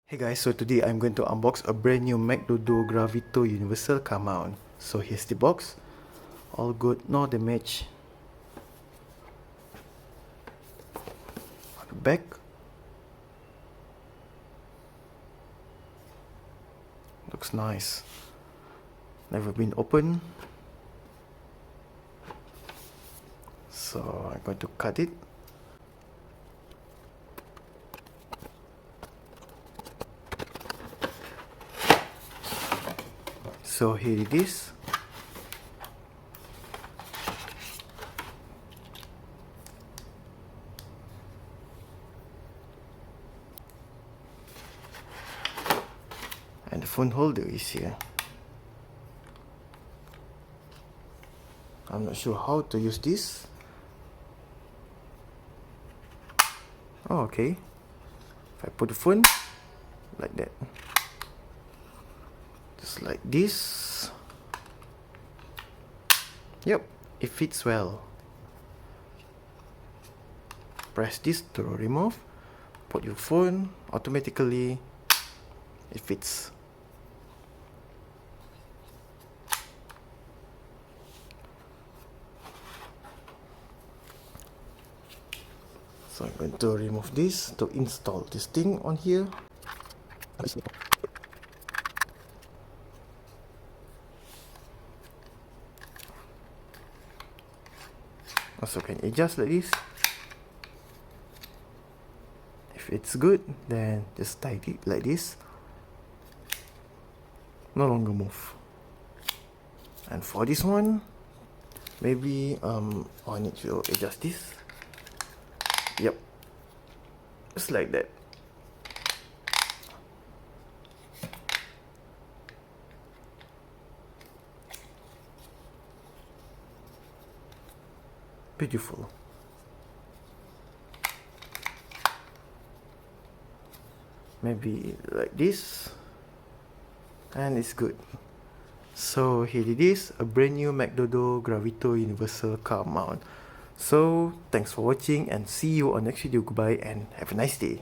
Hey guys, so today I'm going to unbox a brand new Mcdodo Gravito universal car mount. So here's the box. All good, no damage. On the back, looks nice. Never been opened. So I'm going to cut it. So here it is. And the phone holder is here. I'm not sure how to use this. Oh, okay. If I put the phone like that, just like this. Yep, it fits well. Press this to remove. Put your phone, automatically it fits. So I'm going to remove this to install this thing on here. Also can adjust like this. If it's good, then just tight it like this. No longer move. And for this one, maybe I need to adjust this. Yep, just like that. Beautiful. Maybe like this, and it's good. So here it is, a brand new Mcdodo Gravito universal car mount. So thanks for watching and see you on next video. Goodbye and have a nice day.